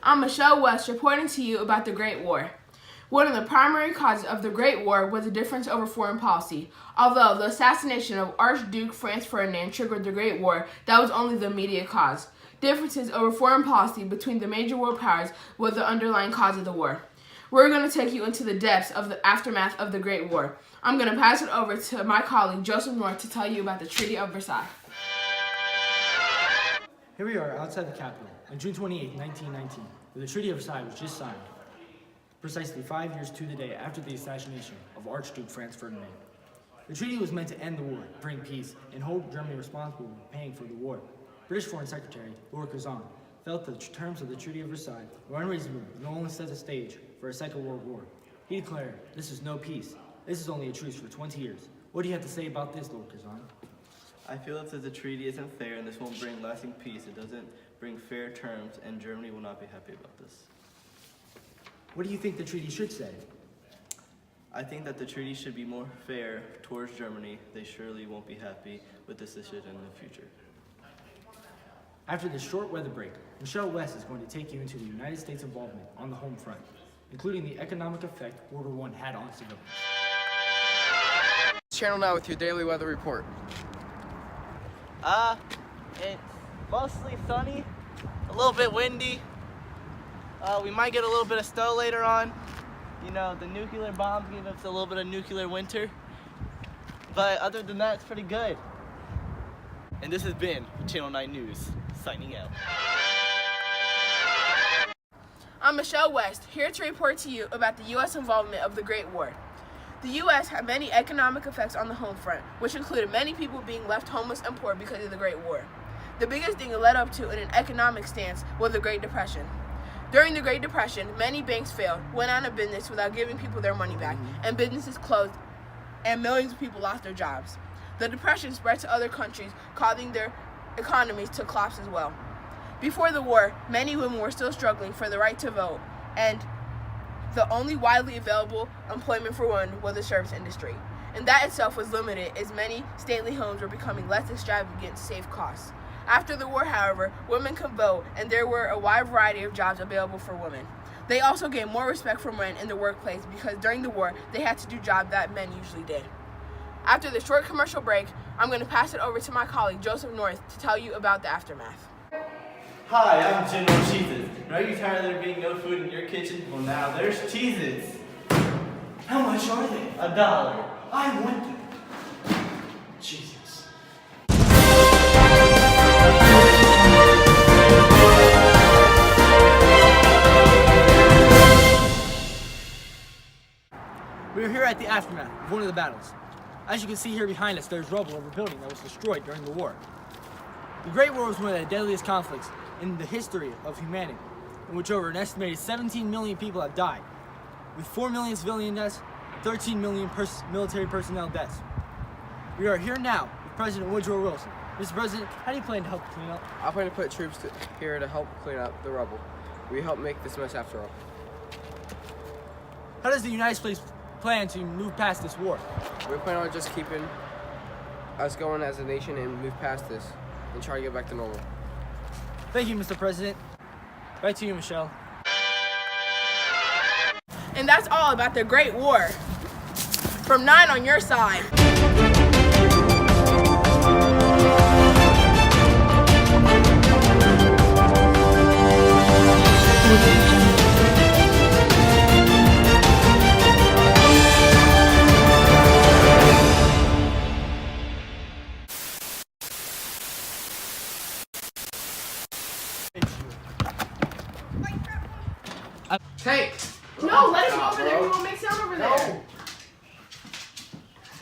I'm Michelle West reporting to you about the Great War. One of the primary causes of the Great War was a difference over foreign policy. Although the assassination of Archduke Franz Ferdinand triggered the Great War, that was only the immediate cause. Differences over foreign policy between the major world powers was the underlying cause of the war. We're going to take you into the depths of the aftermath of the Great War. I'm going to pass it over to my colleague Joseph North to tell you about the Treaty of Versailles. Here we are outside the Capitol on June 28, 1919, where the Treaty of Versailles was just signed, precisely 5 years to the day after the assassination of Archduke Franz Ferdinand. The treaty was meant to end the war, bring peace, and hold Germany responsible for paying for the war. British Foreign Secretary Lord Curzon felt the terms of the Treaty of Versailles were unreasonable and only set the stage for a Second World War. He declared, "This is no peace. This is only a truce for 20 years. What do you have to say about this, Lord Curzon?" I feel that the treaty isn't fair and this won't bring lasting peace. It doesn't bring fair terms and Germany will not be happy about this. What do you think the treaty should say? I think that the treaty should be more fair towards Germany. They surely won't be happy with this decision in the future. After this short weather break, Michelle West is going to take you into the United States' involvement on the home front, including the economic effect World War I had on civilians. Channel now with your daily weather report. It's mostly sunny, a little bit windy. We might get a little bit of snow later on. You know, the nuclear bombs gave us a little bit of nuclear winter. But other than that, it's pretty good. And this has been Channel 9 News, signing out. I'm Michelle West, here to report to you about the U.S. involvement of the Great War. The U.S. had many economic effects on the home front, which included many people being left homeless and poor because of the Great War. The biggest thing it led up to in an economic stance was the Great Depression. During the Great Depression, many banks failed, went out of business without giving people their money back, and businesses closed, and millions of people lost their jobs. The Depression spread to other countries, causing their economies to collapse as well. Before the war, many women were still struggling for the right to vote, and the only widely available employment for women was the service industry. And that itself was limited as many stately homes were becoming less extravagant to save costs. After the war, however, women could vote, and there were a wide variety of jobs available for women. They also gained more respect from men in the workplace because during the war, they had to do jobs that men usually did. After the short commercial break, I'm going to pass it over to my colleague Joseph North to tell you about the aftermath. Hi, I'm General Cheez-Its. Are you tired of there being no food in your kitchen? Well, now there's Cheez-Its. How much are they? $1. I want them. Jesus. We are here at the aftermath of one of the battles. As you can see here behind us, there's rubble of a building that was destroyed during the war. The Great War was one of the deadliest conflicts in the history of humanity, in which over an estimated 17 million people have died, with 4 million civilian deaths, 13 million military personnel deaths. We are here now with President Woodrow Wilson. Mr. President, how do you plan to help clean up? I plan to put troops here to help clean up the rubble. We help make this mess after all. How does the United States plan to move past this war? We plan on just keeping us going as a nation and move past this and try to get back to normal. Thank you, Mr. President. Back to you, Michelle. And that's all about the Great War. From 9 on your side. Tank! No, let him go over there. He won't make sound over there.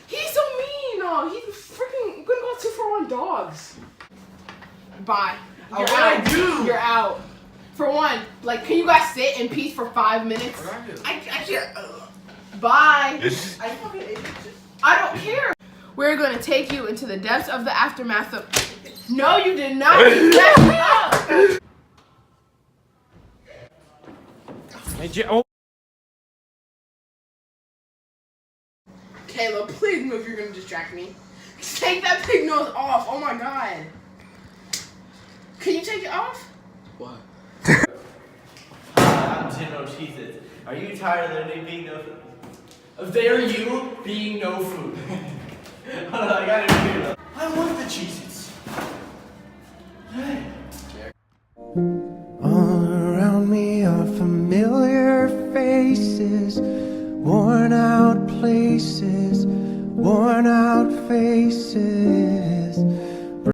He's so mean. Oh, he's freaking gonna go 2-for-1 dogs. Bye. You're out. You're out. For one, like, can you guys sit in peace for 5 minutes? I can't. Bye. I don't care. We're gonna take you into the depths of the aftermath of. No, you did not. You messed me up. Caleb, please move. You're gonna distract me. Take that pig nose off. Oh my god. Can you take it off? What? to no Cheez-Its. Are you tired of there being no food? Of there you being no food. Hold on, I gotta do it. I want the Cheez-Its. Hey. All around me are familiar faces, worn out places, worn out faces.